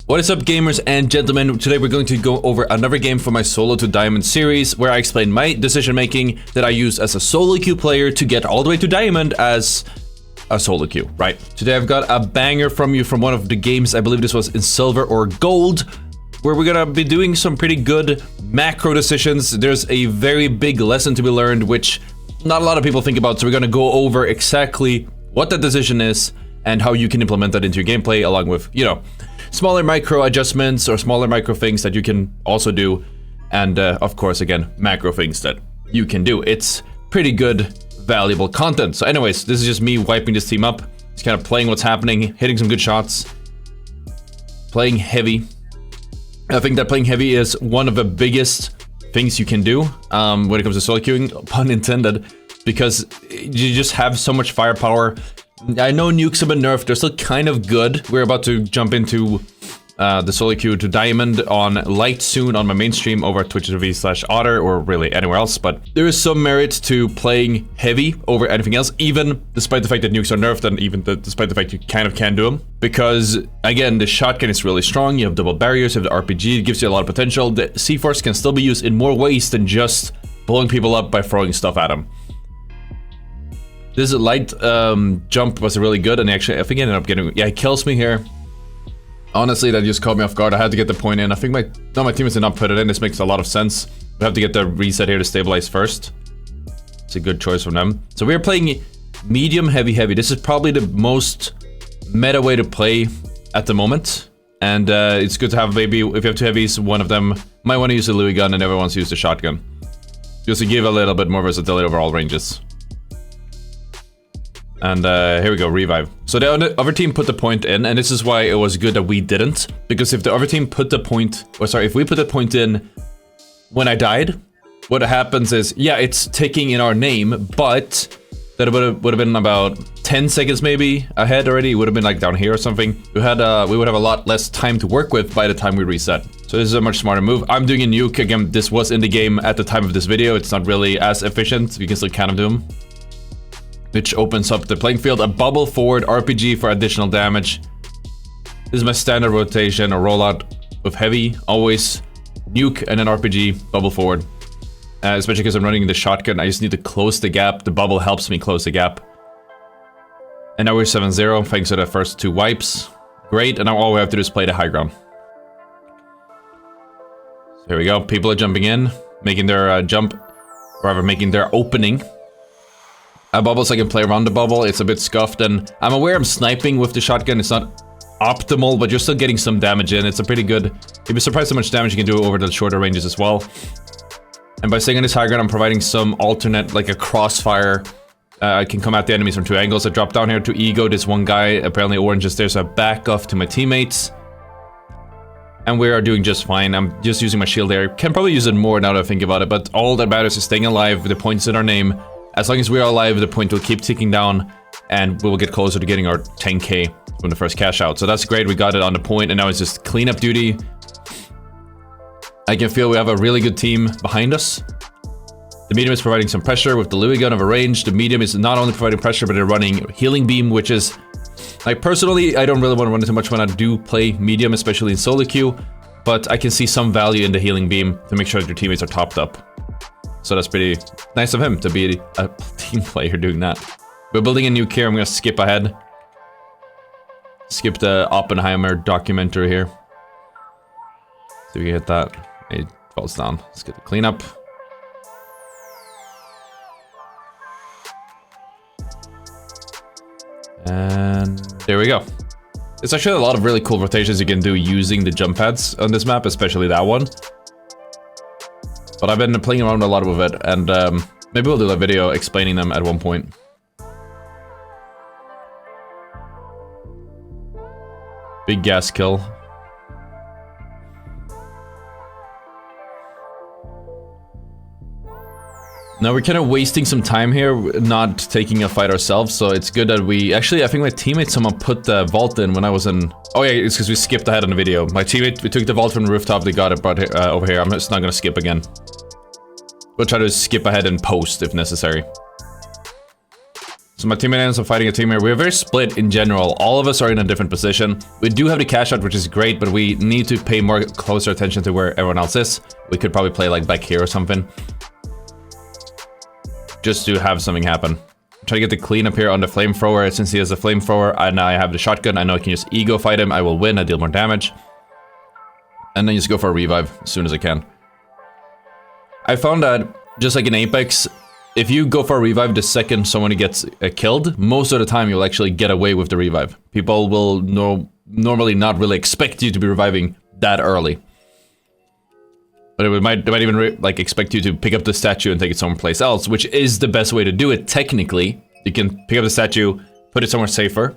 What is up, gamers and gentlemen? Today we're going to go over another game for my solo to diamond series where I explain my decision making that I use as a solo queue player to get all the way to diamond as a solo queue, right? Today I've got a banger from you from one of the games, I believe this was in silver or gold, where we're gonna be doing some pretty good macro decisions. There's a very big lesson to be learned, which not a lot of people think about, so we're gonna go over exactly what that decision is and how you can implement that into your gameplay, along with, you know, smaller micro adjustments or smaller micro things that you can also do, and of course, again, macro things that you can do. It's pretty good, valuable content. So anyways, this is just me wiping this team up, just kind of playing what's happening, hitting some good shots, playing heavy. I think that playing heavy is one of the biggest things you can do when it comes to solo queuing, pun intended, because you just have so much firepower. I know nukes have been nerfed, they're still kind of good. We're about to jump into the solo queue to diamond on light soon on my main stream over at twitch.tv/Ottr, or really anywhere else, but there is some merit to playing heavy over anything else, even despite the fact that nukes are nerfed, and even despite the fact you kind of can do them. Because, again, the shotgun is really strong, you have double barriers, you have the RPG, it gives you a lot of potential. The C-Force can still be used in more ways than just blowing people up by throwing stuff at them. This light jump was really good, and actually, I think I ended up getting, yeah, it kills me here. Honestly, that just caught me off guard. I had to get the point in. I think my teammates did not put it in. This makes a lot of sense. We have to get the reset here to stabilize first. It's a good choice from them. So we're playing medium, heavy, heavy. This is probably the most meta way to play at the moment. And it's good to have, maybe, if you have two heavies, one of them might want to use the Louis gun and everyone wants to use the shotgun. Just to give a little bit more versatility over all ranges. And here we go, revive. So the other team put the point in, and this is why it was good that we didn't. Because if the other team put the point, or sorry, if we put the point in when I died, what happens is, yeah, it's ticking in our name, but that would have been about 10 seconds maybe ahead already. It would have been like down here or something. We would have a lot less time to work with by the time we reset. So this is a much smarter move. I'm doing a nuke. Again, this was in the game at the time of this video. It's not really as efficient. You can still kind of do them, which opens up the playing field. A bubble forward RPG for additional damage. This is my standard rotation or rollout with heavy, always nuke and then RPG, bubble forward. Especially because I'm running the shotgun, I just need to close the gap. The bubble helps me close the gap. And now we're 7-0 thanks to the first two wipes. Great, and now all we have to do is play the high ground. So here we go, people are jumping in, making their jump, or rather making their opening. A bubble so I can play around the bubble. It's a bit scuffed, and I'm aware I'm sniping with the shotgun. It's not optimal, but you're still getting some damage in. It's a pretty good... You'd be surprised how much damage you can do over the shorter ranges as well. And by staying on this high ground, I'm providing some alternate, like a crossfire. I can come at the enemies from two angles. I drop down here to ego this one guy. Apparently orange is there, so I back off to my teammates. And we are doing just fine. I'm just using my shield there. Can probably use it more now that I think about it, but all that matters is staying alive. The point's in our name. As long as we are alive, the point will keep ticking down, and we will get closer to getting our 10k from the first cash out. So that's great, we got it on the point, and now it's just cleanup duty. I can feel we have a really good team behind us. The medium is providing some pressure with the Louis gun of a range. The medium is not only providing pressure, but they're running healing beam, which is, like, personally, I don't really want to run it too much when I do play medium, especially in solo queue, but I can see some value in the healing beam to make sure that your teammates are topped up. So that's pretty nice of him to be a team player doing that. We're building a nuke here. I'm gonna skip ahead. Skip the Oppenheimer documentary here. See if we can hit that. It falls down. Let's get the cleanup. And there we go. There's actually a lot of really cool rotations you can do using the jump pads on this map, especially that one. But I've been playing around a lot with it, and maybe we'll do a video explaining them at one point. Big gas kill. Now we're kind of wasting some time here, not taking a fight ourselves, so it's good that we... Actually, I think my teammate, someone put the vault in when I was in... Oh yeah, it's because we skipped ahead on the video. My teammate, we took the vault from the rooftop, they got it brought here, over here. I'm just not gonna skip again. We'll try to skip ahead and post if necessary. So my teammate ends up fighting a team here. We're very split in general. All of us are in a different position. We do have the cash out, which is great, but we need to pay more closer attention to where everyone else is. We could probably play like back here or something. Just to have something happen. Try to get the clean up here on the flamethrower. Since he has a flamethrower and I have the shotgun, I know I can just ego fight him. I will win, I deal more damage. And then just go for a revive as soon as I can. I found that, just like in Apex, if you go for a revive the second someone gets killed, most of the time you'll actually get away with the revive. People will normally not really expect you to be reviving that early. But they might even like expect you to pick up the statue and take it someplace else, which is the best way to do it technically. You can pick up the statue, put it somewhere safer.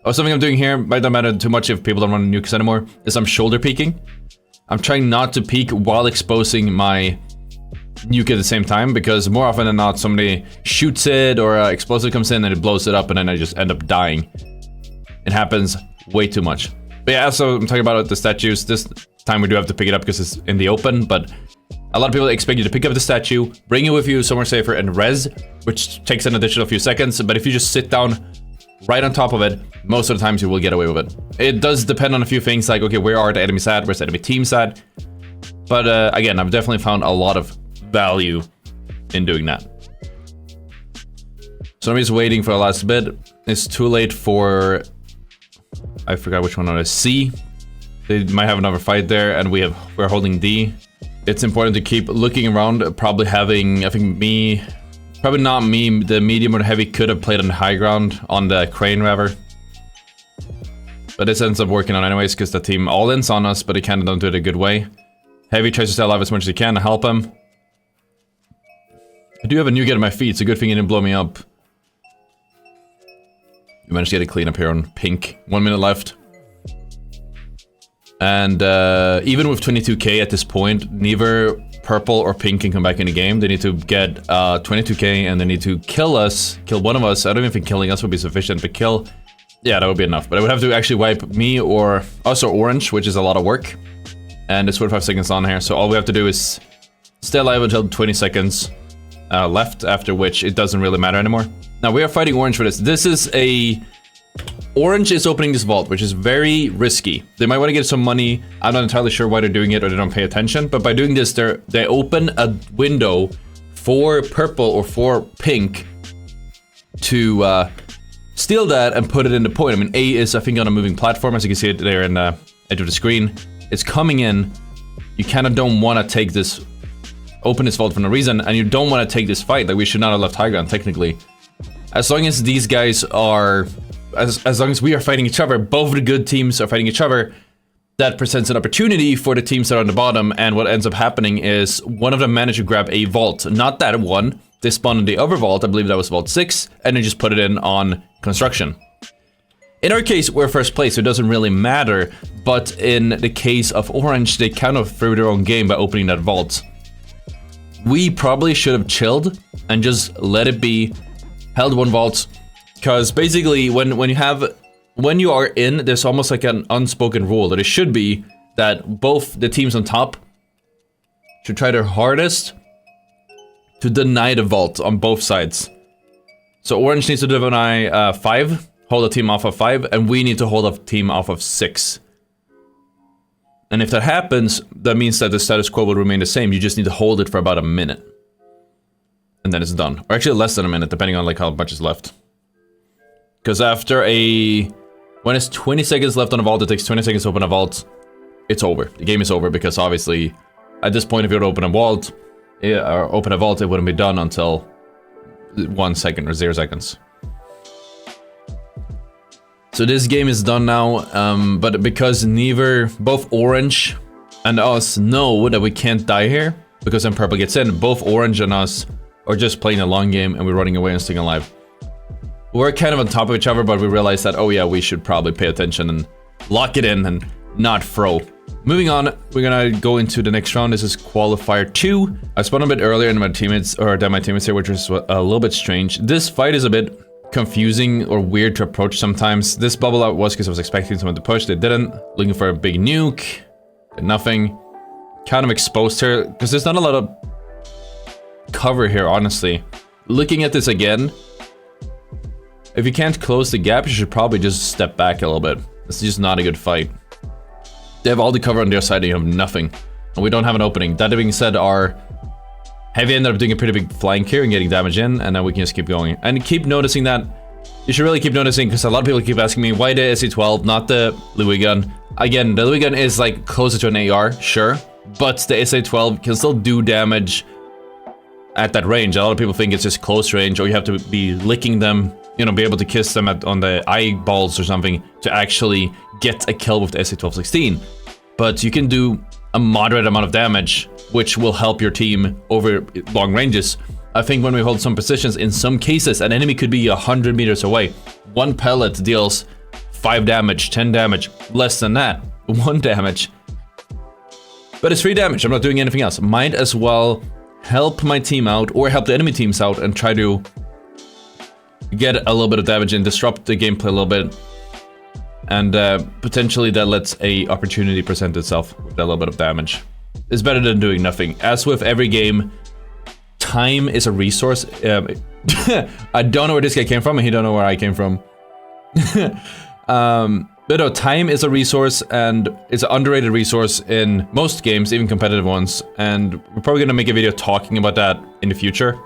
Oh, something I'm doing here might not matter too much if people don't run nukes anymore, is I'm shoulder peeking. I'm trying not to peek while exposing my nuke at the same time, because more often than not somebody shoots it or an explosive comes in and it blows it up and then I just end up dying. It happens way too much. But yeah, also I'm talking about the statues. This time we do have to pick it up because it's in the open, but a lot of people expect you to pick up the statue, bring it with you somewhere safer and res, which takes an additional few seconds. But if you just sit down right on top of it, most of the times you will get away with it. It does depend on a few things like, okay, where are the enemies at? Where's the enemy teams at? But again, I've definitely found a lot of value in doing that. So I'm just waiting for the last bit. It's too late for, I forgot which one it is, C. They might have another fight there, and we're holding D. It's important to keep looking around, probably having, I think probably not me, the medium or the heavy could have played on the high ground, on the crane rather. But this ends up working on anyways, because the team all-ins on us, but they kind of don't do it a good way. Heavy tries to stay alive as much as he can to help him. I do have a nuke at my feet, so good thing he didn't blow me up. We managed to get a clean up here on pink. 1 minute left. And even with 22k at this point, neither purple or pink can come back in the game. They need to get 22k and they need to kill us, kill one of us. I don't even think killing us would be sufficient, but kill, yeah, that would be enough. But I would have to actually wipe me or us or orange, which is a lot of work. And it's 45 seconds on here, so all we have to do is stay alive until 20 seconds left, after which it doesn't really matter anymore. Now we are fighting orange for this. This is a... Orange is opening this vault, which is very risky. They might want to get some money. I'm not entirely sure why they're doing it or they don't pay attention. But by doing this, they open a window for purple or for pink to steal that and put it in the point. I mean, A is, I think, on a moving platform, as you can see it there in the edge of the screen. It's coming in. You kind of don't want to take this, open this vault for no reason, and you don't want to take this fight. Like, we should not have left high ground, technically. As long as these guys are... As long as we are fighting each other, both the good teams are fighting each other, that presents an opportunity for the teams that are on the bottom, and what ends up happening is one of them managed to grab a vault. Not that one. They spawned in the other vault, I believe that was vault 6, and then just put it in on construction. In our case, we're first place, so it doesn't really matter, but in the case of orange, they kind of threw their own game by opening that vault. We probably should have chilled and just let it be, held one vault. Because basically, when you are in, there's almost like an unspoken rule that it should be that both the teams on top should try their hardest to deny the vault on both sides. So orange needs to deny 5, hold a team off of 5, and we need to hold a team off of 6. And if that happens, that means that the status quo will remain the same. You just need to hold it for about a minute. And then it's done. Or actually less than a minute, depending on like how much is left. Because after when it's 20 seconds left on a vault, it takes 20 seconds to open a vault, it's over. The game is over because obviously, at this point, if you were to open a vault, it wouldn't be done until 1 second or 0 seconds. So this game is done now, but because both orange and us know that we can't die here, because then purple gets in, both orange and us are just playing a long game and we're running away and staying alive. We're kind of on top of each other, but we realized that, oh yeah, we should probably pay attention and lock it in and not throw. Moving on, we're gonna go into the next round. This is qualifier 2. I spawned a bit earlier than my teammates here, which was a little bit strange. This fight is a bit confusing or weird to approach sometimes. This bubble out was because I was expecting someone to push. They didn't. Looking for a big nuke. Did nothing. Kind of exposed her, because there's not a lot of cover here, honestly. Looking at this again, If you can't close the gap, you should probably just step back a little bit. It's just not a good fight. They have all the cover on their side and you have nothing. And we don't have an opening. That being said, our heavy ended up doing a pretty big flank here and getting damage in, and then we can just keep going. And keep noticing that. You should really keep noticing, because a lot of people keep asking me, why the SC12, not the Louis gun? Again, the Louis gun is like closer to an AR, sure, but the SA12 can still do damage at that range. A lot of people think it's just close range, or you have to be licking them, you know, be able to kiss them on the eyeballs or something to actually get a kill with the SA12-16. But you can do a moderate amount of damage, which will help your team over long ranges. I think when we hold some positions, in some cases, an enemy could be 100 meters away. One pellet deals 5 damage, 10 damage, less than that, 1 damage. But it's 3 damage, I'm not doing anything else. Might as well help my team out, or help the enemy teams out, and try to get a little bit of damage and disrupt the gameplay a little bit. And potentially that lets a opportunity present itself with a little bit of damage. It's better than doing nothing. As with every game, time is a resource. I don't know where this guy came from, and he don't know where I came from. But no, time is a resource, and it's an underrated resource in most games, even competitive ones. And we're probably gonna make a video talking about that in the future.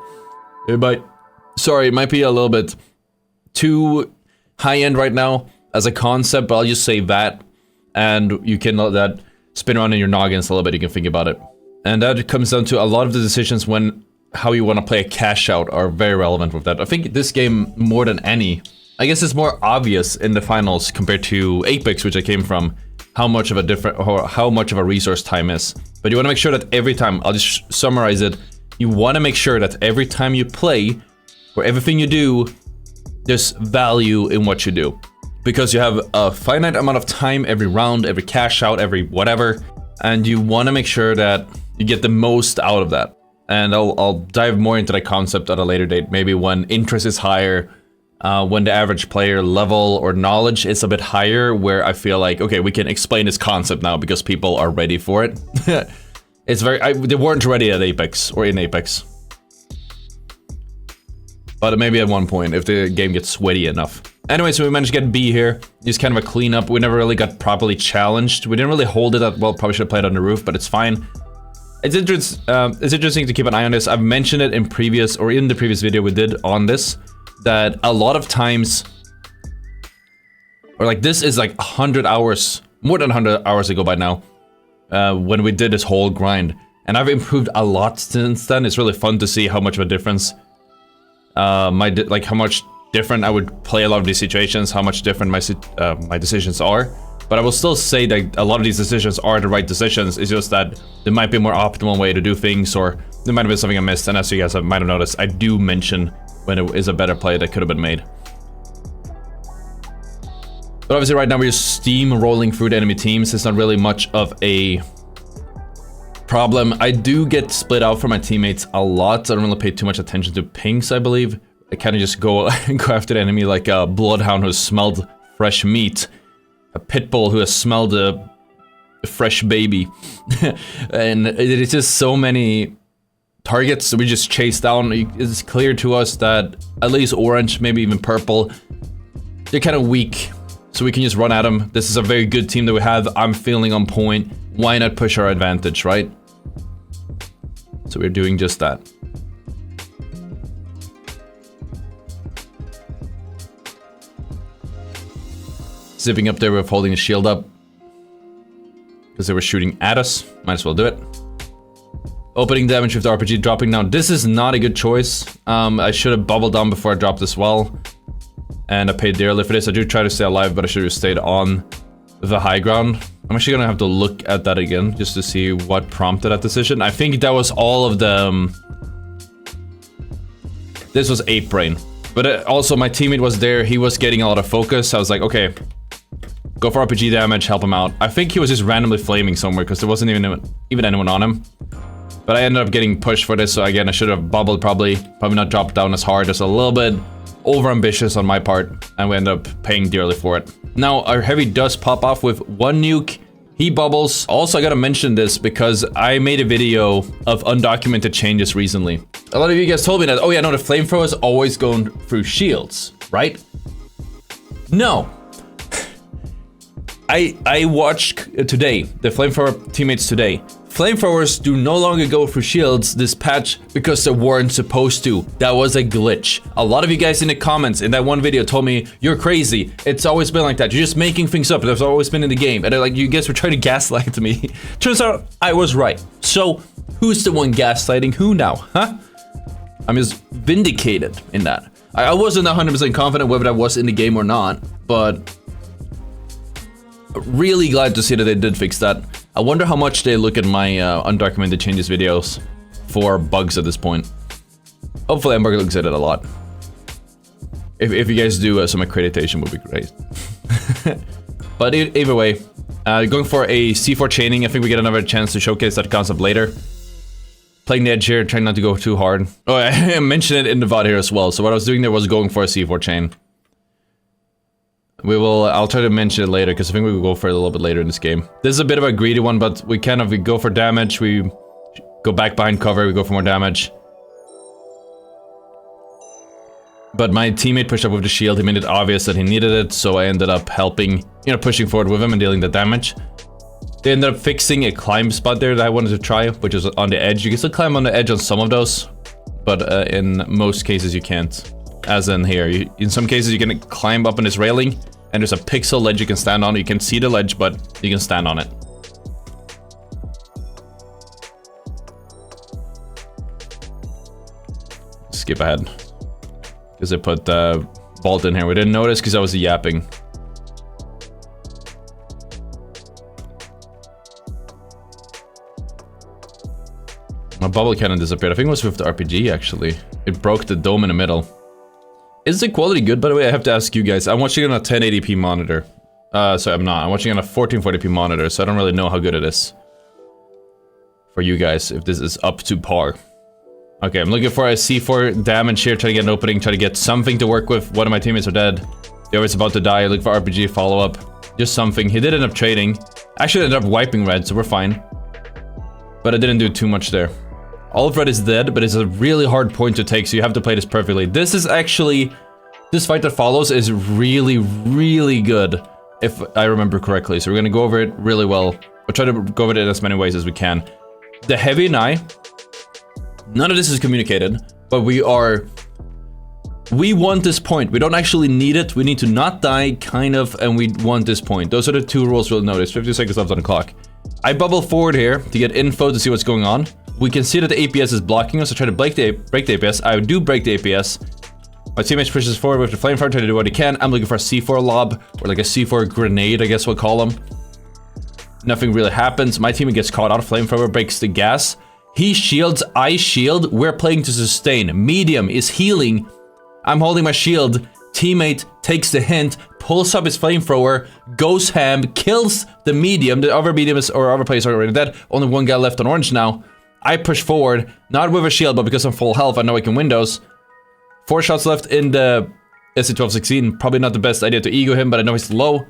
Sorry, it might be a little bit too high-end right now as a concept, but I'll just say that, and you can let that spin around in your noggins a little bit, you can think about it. And that comes down to a lot of the decisions when how you want to play a cash out are very relevant with that. I think this game, more than any, I guess it's more obvious in the finals compared to Apex, which I came from, how much of a resource time is. But you want to make sure that every time, I'll just summarize it, you want to make sure that every time you play, or everything you do, there's value in what you do. Because you have a finite amount of time every round, every cash out, every whatever, and you want to make sure that you get the most out of that. And I'll dive more into that concept at a later date, maybe when interest is higher, when the average player level or knowledge is a bit higher, where I feel like, okay, we can explain this concept now because people are ready for it. It's they weren't ready at Apex, or in Apex. But maybe at one point, if the game gets sweaty enough. Anyway, so we managed to get B here. Just kind of a cleanup. We never really got properly challenged. We didn't really hold it that well. Probably should have played on the roof, but it's fine. It's interesting to keep an eye on this. I've mentioned it in the previous video we did on this, that a lot of times, or like this is like 100 hours, more than 100 hours ago by now, when we did this whole grind. And I've improved a lot since then. It's really fun to see how much of a difference, how much different I would play a lot of these situations, how much different my decisions are. But I will still say that a lot of these decisions are the right decisions. It's just that there might be a more optimal way to do things, or there might have been something I missed. And as you guys might have noticed, I do mention when it is a better play that could have been made. But obviously right now we're just steamrolling through the enemy teams. It's not really much of a problem. I do get split out from my teammates a lot. I don't really pay too much attention to pings, I believe. I kind of just go after the enemy like a bloodhound who's smelled fresh meat. A pit bull who has smelled a fresh baby. And it's just so many targets that we just chase down. It's clear to us that at least orange, maybe even purple, they're kind of weak. So we can just run at them. This is a very good team that we have. I'm feeling on point. Why not push our advantage, right? So we're doing just that. Zipping up there with holding the shield up. Because they were shooting at us. Might as well do it. Opening damage with the RPG dropping down. This is not a good choice. I should have bubbled down before I dropped this well. And I paid dearly for this. I do try to stay alive, but I should have stayed on the high ground. I'm actually gonna have to look at that again, just to see what prompted that decision. I think that was all of the... This was Ape Brain. But also my teammate was there, he was getting a lot of focus. I was like, okay, go for RPG damage, help him out. I think he was just randomly flaming somewhere because there wasn't even anyone on him. But I ended up getting pushed for this, so again, I should have bubbled probably not dropped down as hard. Just a little bit over-ambitious on my part, and we end up paying dearly for it. Now, our heavy does pop off with one nuke He bubbles. Also, I gotta mention this because I made a video of undocumented changes recently. A lot of you guys told me that, oh yeah, no, the flamethrower is always going through shields, right? No. I watched today, the flamethrower teammates today. Flamethrowers do no longer go through shields this patch because they weren't supposed to. That was a glitch. A lot of you guys in the comments in that one video told me, you're crazy. It's always been like that. You're just making things up. That's always been in the game. And they're like, you guys were trying to gaslight me. Turns out I was right. So who's the one gaslighting who now, huh? I'm just vindicated in that. I wasn't 100% confident whether that was in the game or not, but really glad to see that they did fix that. I wonder how much they look at my undocumented changes videos for bugs at this point. Hopefully Hamburger looks at it a lot. If you guys do, some accreditation would be great. But either way, going for a C4 chaining, I think we get another chance to showcase that concept later. Playing the edge here, trying not to go too hard. Oh, I mentioned it in the VOD here as well. So what I was doing there was going for a C4 chain. I'll try to mention it later, because I think we will go for it a little bit later in this game. This is a bit of a greedy one, but we go for damage, we go back behind cover, we go for more damage. But my teammate pushed up with the shield, he made it obvious that he needed it, so I ended up helping, you know, pushing forward with him and dealing the damage. They ended up fixing a climb spot there that I wanted to try, which is on the edge. You can still climb on the edge on some of those, but in most cases you can't. As in here, in some cases you can climb up on this railing, and there's a pixel ledge you can stand on. You can see the ledge, but you can stand on it. Skip ahead. Because I put Bolt in here. We didn't notice because I was yapping. My bubble cannon disappeared. I think it was with the RPG, actually. It broke the dome in the middle. Is the quality good, by the way? I have to ask you guys. I'm watching on a 1080p monitor. Sorry, I'm not. I'm watching on a 1440p monitor, so I don't really know how good it is. For you guys, if this is up to par. Okay, I'm looking for a C4 damage here, trying to get an opening, trying to get something to work with. One of my teammates are dead. They were about to die. Look for RPG follow-up. Just something. He did end up trading. Actually ended up wiping red, so we're fine. But I didn't do too much there. All of red is dead, but it's a really hard point to take, so you have to play this perfectly. This is actually... This fight that follows is really, really good, if I remember correctly. So we're gonna go over it really well. We'll try to go over it in as many ways as we can. The Heavy and I... None of this is communicated, but we want this point. We don't actually need it. We need to not die, kind of, and we want this point. Those are the two rules we'll notice. 50 seconds left on the clock. I bubble forward here to get info to see what's going on. We can see that the APS is blocking us, so try to break the APS. I do break the APS. My teammate pushes forward with the flamethrower, trying to do what he can. I'm looking for a C4 lob, or like a C4 grenade, I guess we'll call them. Nothing really happens. My teammate gets caught out. Flamethrower breaks the gas. He shields, I shield. We're playing to sustain. Medium is healing. I'm holding my shield. Teammate takes the hint, pulls up his flamethrower, goes ham, kills the medium. The other mediums or other players are already dead. Only one guy left on orange now. I push forward, not with a shield, but because I'm full health, I know I can win those. 4 shots left in the SC-1216. Probably not the best idea to ego him, but I know he's low.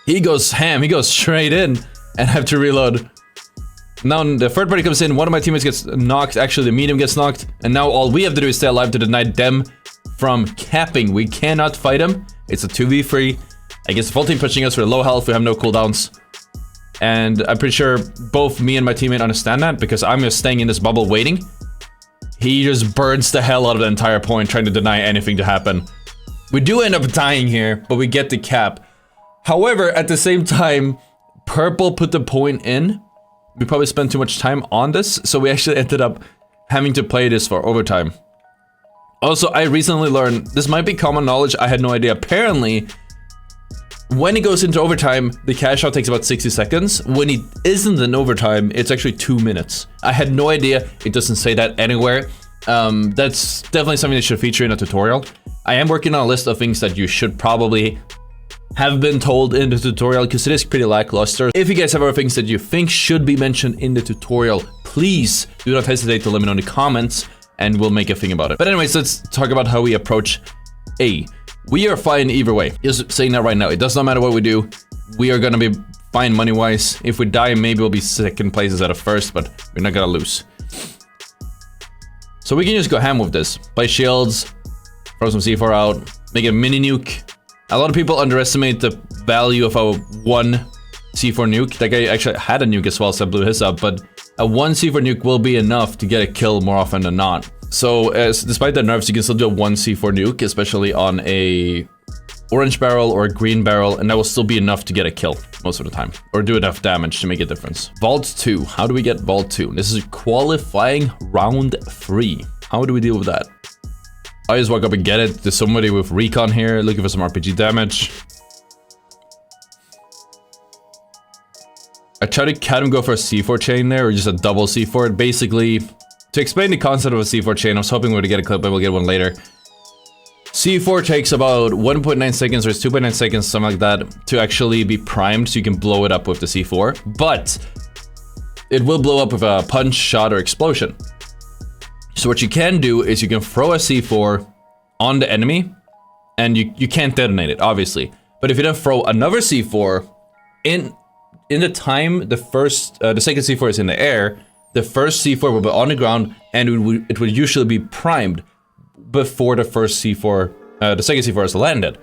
He goes ham, he goes straight in, and I have to reload. Now the third party comes in, one of my teammates gets knocked, actually the medium gets knocked, and now all we have to do is stay alive to deny them from capping. We cannot fight him. It's a 2v3. I guess the full team pushing us for low health, we have no cooldowns. And I'm pretty sure both me and my teammate understand that, because I'm just staying in this bubble waiting. He just burns the hell out of the entire point, trying to deny anything to happen. We do end up dying here, but we get the cap. However, at the same time, purple put the point in. We probably spent too much time on this, so we actually ended up having to play this for overtime. Also, I recently learned, this might be common knowledge, I had no idea. Apparently, when it goes into overtime, the cash out takes about 60 seconds. When it isn't in overtime, it's actually 2 minutes. I had no idea. It doesn't say that anywhere. That's definitely something that should feature in a tutorial. I am working on a list of things that you should probably have been told in the tutorial, because it is pretty lackluster. If you guys have other things that you think should be mentioned in the tutorial, please do not hesitate to let me know in the comments, and we'll make a thing about it. But anyways, let's talk about how we approach A. We are fine either way. Just saying that right now. It does not matter what we do. we are gonna be fine money-wise. If we die, maybe we'll be second place instead of first, but we're not gonna lose. So we can just go ham with this. Play shields, throw some C4 out, make a mini nuke. A lot of people underestimate the value of a 1 C4 nuke. That guy actually had a nuke as well, so I blew his up, but a 1 C4 nuke will be enough to get a kill more often than not. So despite the nerfs, you can still do a 1 C4 nuke, especially on a orange barrel or a green barrel, and that will still be enough to get a kill most of the time, or do enough damage to make a difference. Vault 2, how do we get Vault 2? This is qualifying round 3. How do we deal with that? I just walk up and get it. There's somebody with recon here looking for some RPG damage. I try to cut him go for a C4 chain there, or just a double C4. Basically, to explain the concept of a C4 chain, I was hoping we would get a clip, but we'll get one later. C4 takes about 1.9 seconds or 2.9 seconds, something like that, to actually be primed so you can blow it up with the C4. But it will blow up with a punch, shot, or explosion. So what you can do is you can throw a C4 on the enemy, and you can't detonate it, obviously. But if you then throw another C4 in the time the second C4 is in the air, the first C4 will be on the ground, and it would usually be primed before the first C4, the second C4 has landed.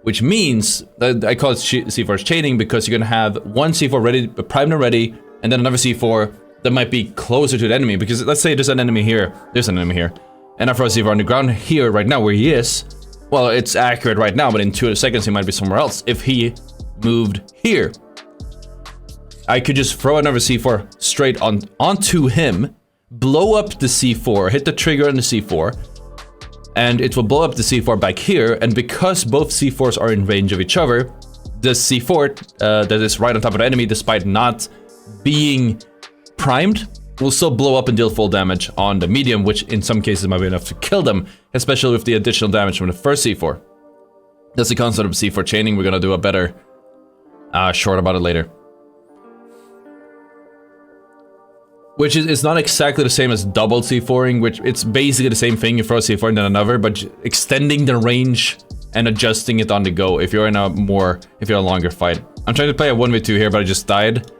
Which means that I call it C4 chaining, because you're gonna have one C4 ready, primed and ready, and then another C4 that might be closer to the enemy. Because let's say there's an enemy here, and I throw a C4 on the ground here right now where he is. Well, it's accurate right now, but in 2 seconds he might be somewhere else. If he moved here, I could just throw another C4 straight onto him, blow up the C4, hit the trigger on the C4, and it will blow up the C4 back here. And because both C4s are in range of each other, the C4 that is right on top of the enemy, despite not being primed, will still blow up and deal full damage on the medium, which in some cases might be enough to kill them, especially with the additional damage from the first C4. That's the concept of C4 chaining. We're gonna do a better short about it later. Which is not exactly the same as double C4ing, which it's basically the same thing. You throw a C4 and then another, but extending the range and adjusting it on the go if you're in a longer fight. I'm trying to play a 1v2 here, but I just died.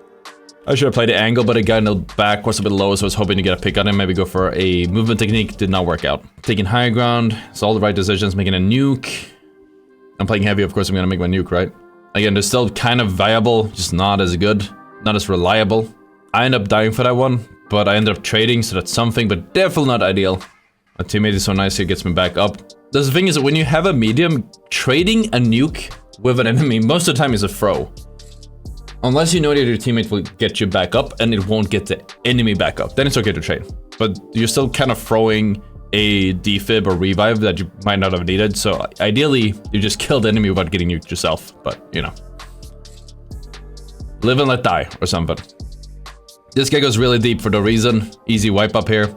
I should have played the angle, but the guy in the back was a bit low, so I was hoping to get a pick on him, maybe go for a movement technique. Did not work out. Taking high ground, it's all the right decisions, making a nuke. I'm playing heavy, of course I'm gonna make my nuke, right? Again, they're still kind of viable, just not as good, not as reliable. I end up dying for that one, but I ended up trading, so that's something, but definitely not ideal. My teammate is so nice, he gets me back up. The thing is that when you have a medium, trading a nuke with an enemy most of the time is a throw. Unless you know that your teammate will get you back up and it won't get the enemy back up, then it's okay to trade. But you're still kind of throwing a defib or revive that you might not have needed, so ideally you just kill the enemy without getting nuked yourself, but you know. Live and let die, or something. This guy goes really deep for no reason. Easy wipe up here.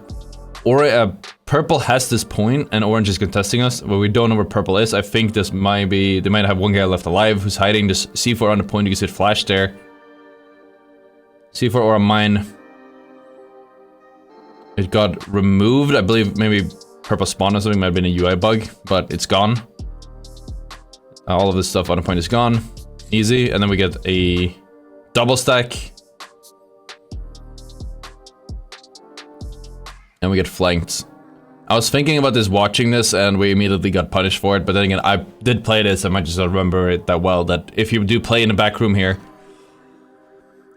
Or purple has this point and orange is contesting us, but we don't know where purple is. I think this might be, they might have one guy left alive who's hiding this C4 on the point. You can see it flash there. C4 or a mine. It got removed. I believe maybe purple spawn or something, might have been a UI bug, but it's gone. All of this stuff on the point is gone. Easy, and then we get a double stack. And we get flanked. I was thinking about this watching this and we immediately got punished for it, but then again, I did play this, I might just not remember it that well, that if you do play in the back room here,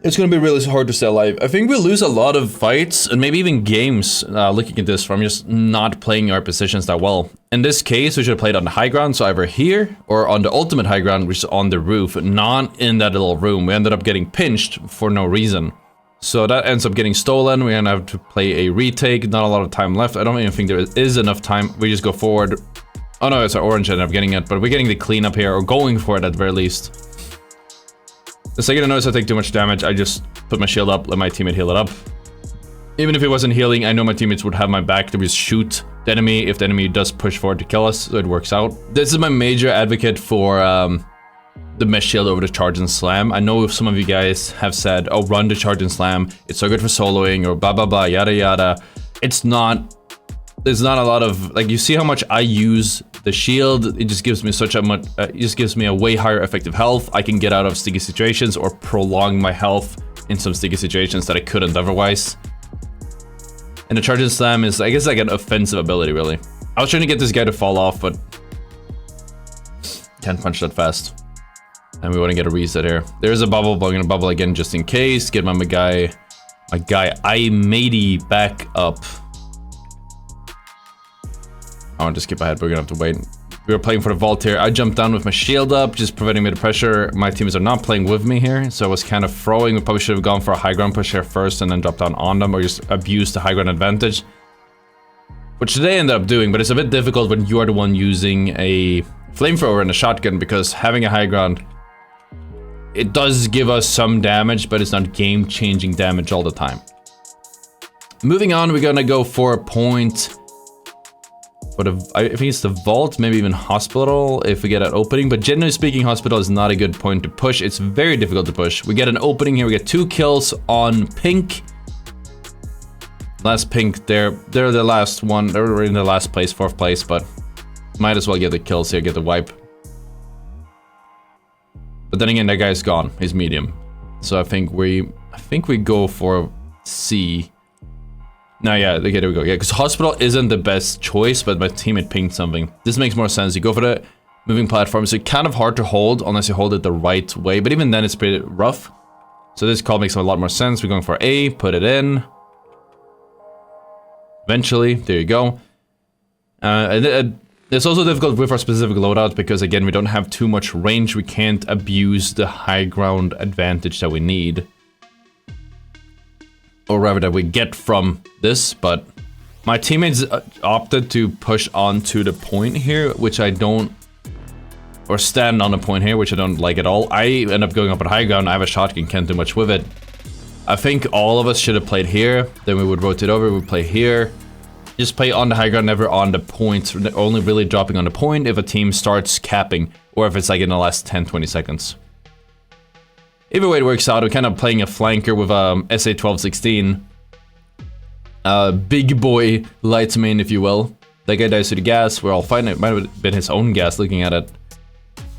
it's gonna be really hard to stay alive. I think we lose a lot of fights and maybe even games looking at this from just not playing our positions that well. In this case, we should have played on the high ground, so either here or on the ultimate high ground, which is on the roof, not in that little room. We ended up getting pinched for no reason. So that ends up getting stolen. We're gonna have to play a retake. Not a lot of time left. I don't even think there is enough time. We just go forward. Oh no, it's our orange ended up getting it, but we're getting the cleanup here, or going for it at the very least. The second I notice I take too much damage, I just put my shield up, let my teammate heal it up. Even if it wasn't healing, I know my teammates would have my back. They would just shoot the enemy if the enemy does push forward to kill us, so it works out. This is my major advocate for the mesh shield over the charge and slam. I know some of you guys have said, oh, run the charge and slam, it's so good for soloing, or blah blah blah, yada yada. There's not a lot of, like, you see how much I use The shield, it just gives me such a much, it just gives me a way higher effective health. I can get out of sticky situations or prolong my health in some sticky situations that I couldn't otherwise. And the charging slam is, I guess, like an offensive ability, really. I was trying to get this guy to fall off, but can't punch that fast. And we want to get a reset here. There's a bubble, but I'm gonna bubble again just in case. Get my guy I matey back up. I want to skip ahead, but we're gonna have to wait. We were playing for the vault here. I jumped down with my shield up, just preventing me the pressure. My teammates are not playing with me here, so I was kind of throwing. We probably should have gone for a high ground push here first and then drop down on them, or just abuse the high ground advantage. Which they ended up doing, but it's a bit difficult when you are the one using a flamethrower and a shotgun, because having a high ground, it does give us some damage, but it's not game-changing damage all the time. Moving on, we're gonna go for a point. But I think it's the vault, maybe even hospital if we get an opening. But generally speaking, hospital is not a good point to push. It's very difficult to push. We get an opening here. We get 2 kills on pink. Last pink, they're the last one. They're in the last place, 4th place, but might as well get the kills here, get the wipe. But then again, that guy's gone. He's medium. So I think we go for C. No, yeah, okay, there we go. Yeah, because hospital isn't the best choice, but my teammate pinged something. This makes more sense. You go for the moving platform, so it's kind of hard to hold unless you hold it the right way, but even then it's pretty rough. So this call makes a lot more sense. We're going for A, put it in. Eventually, there you go. It's also difficult with our specific loadout because, again, we don't have too much range. We can't abuse the high ground advantage that we need. Or rather that we get from this, but my teammates opted to push onto the point here, which I don't, or stand on the point here, which I don't like at all. I end up going up at high ground. I have a shotgun, can't do much with it. I think all of us should have played here. Then we would rotate over, we would play here. Just play on the high ground, never on the point. Only really dropping on the point if a team starts capping, or if it's like in the last 10-20 seconds. Either way it works out, we're kind of playing a flanker with SA-1216. Big boy lights main, if you will. That guy dies to the gas, we're all fine. It might have been his own gas looking at it.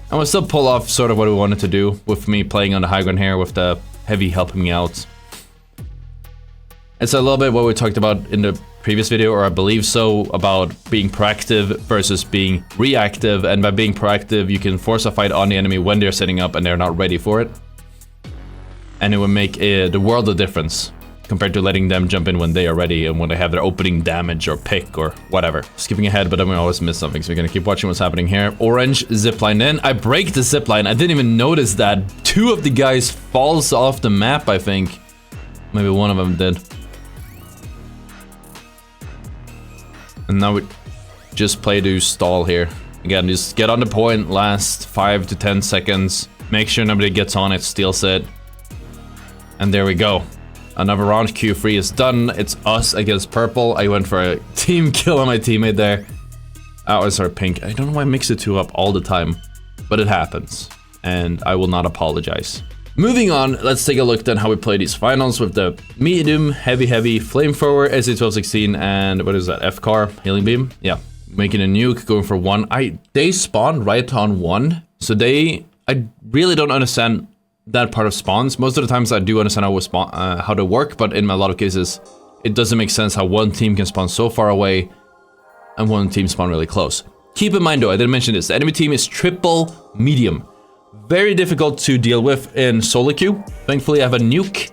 And we'll still pull off sort of what we wanted to do with me playing on the high ground here with the heavy helping me out. It's a little bit what we talked about in the previous video, or I believe so, about being proactive versus being reactive. And by being proactive, you can force a fight on the enemy when they're setting up and they're not ready for it. And it will make the world of difference compared to letting them jump in when they are ready and when they have their opening damage or pick or whatever. Skipping ahead, but then we always miss something, so we're gonna keep watching what's happening here. Orange zipline in. I break the zipline. I didn't even notice that. 2 of the guys falls off the map, I think. Maybe one of them did. And now we just play to stall here. Again, just get on the point, last 5 to 10 seconds. Make sure nobody gets on it, steals it. And there we go. Another round, Q3 is done. It's us against purple. I went for a team kill on my teammate there. Oh, I sorry, pink. I don't know why I mix the 2 up all the time, but it happens. And I will not apologize. Moving on, let's take a look then how we play these finals with the medium, heavy, flamethrower, SA-1216, and what is that, F-car, healing beam? Yeah, making a nuke, going for 1. They spawn right on 1, so I really don't understand that part of spawns. Most of the times I do understand how they work, but in a lot of cases, it doesn't make sense how one team can spawn so far away and one team spawn really close. Keep in mind though, I didn't mention this, the enemy team is triple medium. Very difficult to deal with in solo queue. Thankfully I have a nuke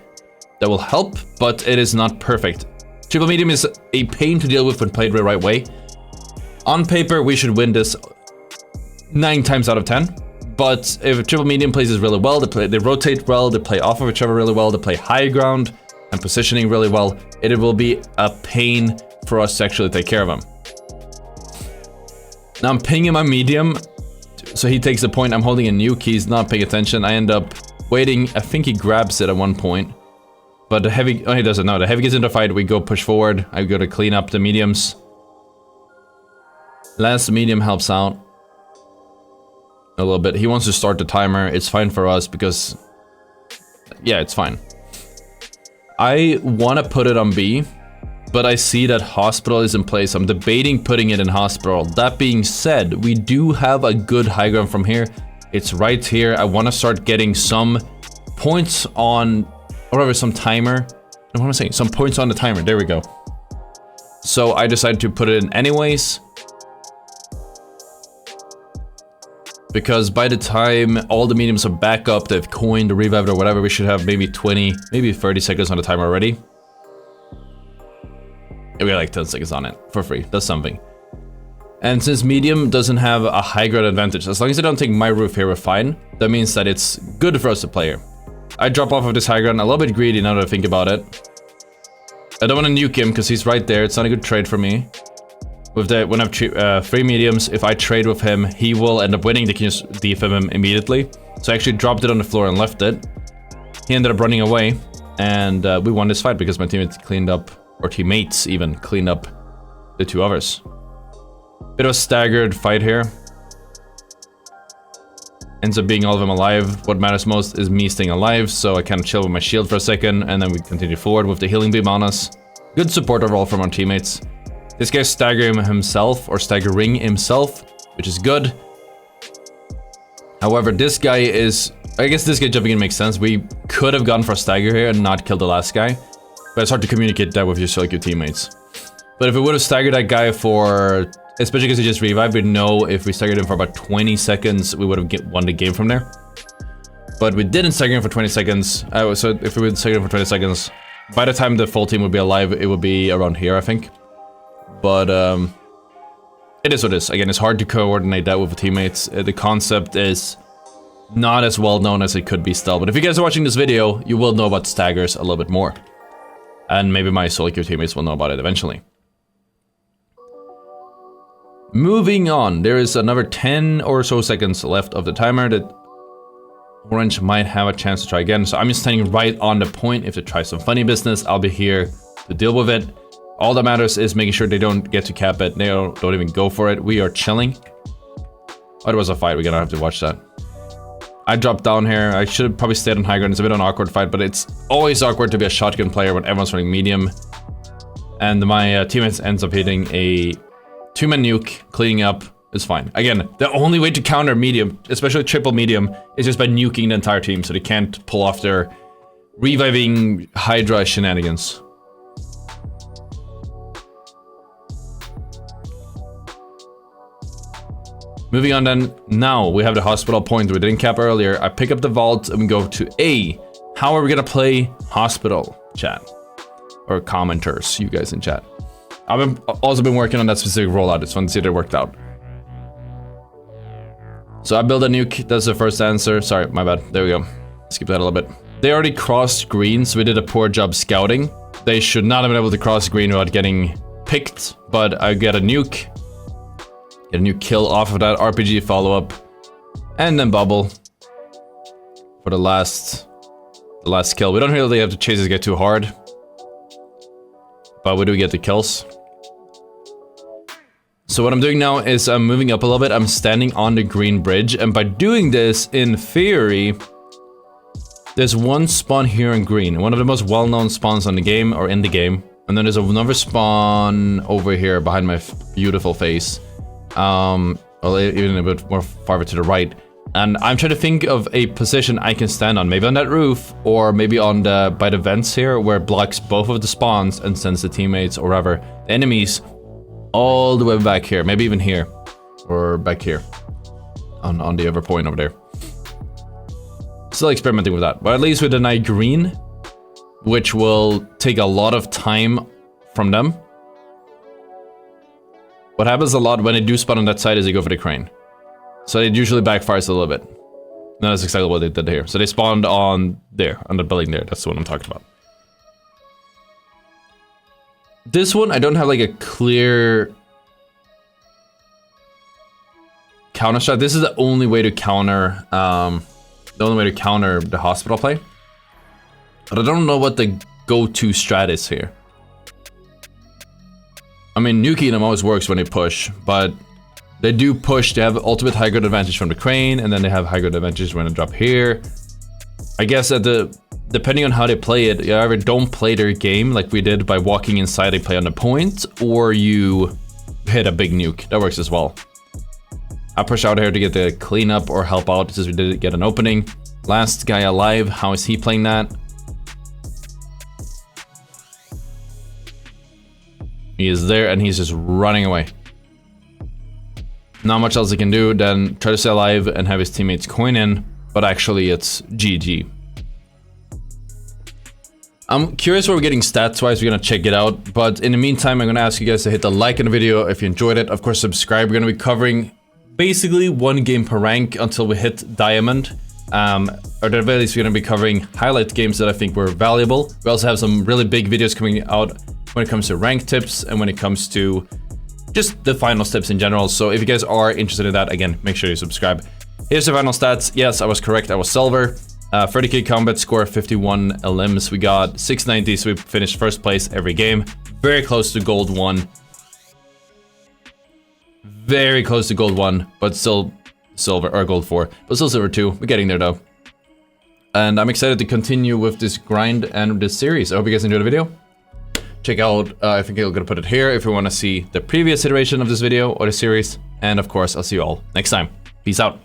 that will help, but it is not perfect. Triple medium is a pain to deal with when played the right way. On paper, we should win this 9 times out of 10. But if triple medium plays this really well, they rotate well, they play off of each other really well, they play high ground and positioning really well, it will be a pain for us to actually take care of them. Now I'm pinging my medium, so he takes the point. I'm holding a nuke, he's not paying attention. I end up waiting, I think he grabs it at one point. But the heavy, oh he doesn't know, the heavy gets into the fight, we go push forward, I go to clean up the mediums. Last medium helps out a little bit. He wants to start the timer. It's fine for us because, yeah, it's fine. I want to put it on B but I see that hospital is in place. I'm debating putting it in hospital. That being said, we do have a good high ground from here. It's right here. I want to start getting some points on, or whatever, some timer. What am I saying? Some points on the timer. There we go. So I decided to put it in anyways. Because by the time all the mediums are back up, they've coined, revived, or whatever, we should have maybe 20, maybe 30 seconds on the timer already. We got like 10 seconds on it for free. That's something. And since medium doesn't have a high ground advantage, as long as I don't take my roof here, we're fine. That means that it's good for us to play here. I drop off of this high ground, a little bit greedy now that I think about it. I don't want to nuke him because he's right there. It's not a good trade for me. With the, when I have 3 mediums, if I trade with him, he will end up winning. They can just defib him immediately. So I actually dropped it on the floor and left it. He ended up running away, and we won this fight because my teammates cleaned up, or teammates even cleaned up the 2 others. Bit of a staggered fight here. Ends up being all of them alive. What matters most is me staying alive, so I kind of chill with my shield for a second, and then we continue forward with the healing beam on us. Good support overall from our teammates. This guy's staggering himself, which is good. However, this guy is... I guess this guy jumping in makes sense. We could have gone for a stagger here and not killed the last guy. But it's hard to communicate that with your teammates. But if we would have staggered that guy for... Especially because he just revived, we know if we staggered him for about 20 seconds, we would have won the game from there. But we didn't stagger him for 20 seconds. So if we would stagger him for 20 seconds, by the time the full team would be alive, it would be around here, I think. But it is what it is. Again, it's hard to coordinate that with the teammates. The concept is not as well known as it could be still. But if you guys are watching this video, you will know about staggers a little bit more. And maybe my solo queue teammates will know about it eventually. Moving on, there is another 10 or so seconds left of the timer that Orange might have a chance to try again. So I'm just standing right on the point. If they try some funny business, I'll be here to deal with it. All that matters is making sure they don't get to cap it. They don't even go for it. We are chilling. Oh, there was a fight. We're gonna have to watch that. I dropped down here. I should have probably stayed on high ground. It's a bit of an awkward fight, but it's always awkward to be a shotgun player when everyone's running medium. And my teammates ends up hitting a 2-man nuke. Cleaning up is fine. Again, the only way to counter medium, especially triple medium, is just by nuking the entire team so they can't pull off their reviving Hydra shenanigans. Moving on then, now we have the hospital point we didn't cap earlier. I pick up the vault and we go to A. How are we gonna play hospital, chat? Or commenters, you guys in chat. I've also been working on that specific rollout. It's fun to see that it worked out. So I build a nuke, that's the first answer. Sorry, my bad, there we go. Skip that a little bit. They already crossed green, so we did a poor job scouting. They should not have been able to cross green without getting picked, but I get a nuke. Get a new kill off of that RPG follow-up, and then bubble for the last kill. We don't really have to chase this guy too hard, but we do get the kills. So what I'm doing now is I'm moving up a little bit. I'm standing on the green bridge, and by doing this, in theory, there's one spawn here in green, one of the most well-known spawns on the game, or in the game, and then there's another spawn over here behind my beautiful face. Well, even a bit more farther to the right. And I'm trying to think of a position I can stand on. Maybe on that roof, or maybe on the by the vents here, where it blocks both of the spawns and sends the teammates, or rather, the enemies, all the way back here. Maybe even here, or back here, on the other point over there. Still experimenting with that, but at least we deny green, which will take a lot of time from them. What happens a lot when they do spawn on that side is they go for the crane. So it usually backfires a little bit. And that's exactly what they did here. So they spawned on there, on the building there. That's what I'm talking about. This one, I don't have like a clear counter shot. This is the only way to counter, the hospital play. But I don't know what the go-to strat is here. I mean, nuking them always works when they push, but they do push. They have ultimate high ground advantage from the crane, and then they have high ground advantage when they drop here. I guess depending on how they play it, you either don't play their game like we did by walking inside and play on the point, or you hit a big nuke. That works as well. I push out here to get the cleanup or help out since we did get an opening. Last guy alive, how is he playing that? He is there and he's just running away. Not much else he can do than try to stay alive and have his teammates coin in, but actually it's GG. I'm curious where we're getting stats-wise, we're gonna check it out, but in the meantime, I'm gonna ask you guys to hit the like on the video if you enjoyed it. Of course, subscribe. We're gonna be covering basically one game per rank until we hit Diamond. Or at the very least, we're gonna be covering highlight games that I think were valuable. We also have some really big videos coming out when it comes to rank tips and when it comes to just the final tips in general. So if you guys are interested in that, again, make sure you subscribe. Here's the final stats. Yes, I was correct. I was silver. 30k combat score, 51 elims. We got 690, so we finished first place every game. Very close to gold 1. Very close to gold 1, but still silver, or gold 4. But still silver 2. We're getting there though. And I'm excited to continue with this grind and this series. I hope you guys enjoyed the video. Check out, I think I'm gonna put it here if you wanna see the previous iteration of this video or the series. And of course, I'll see you all next time. Peace out.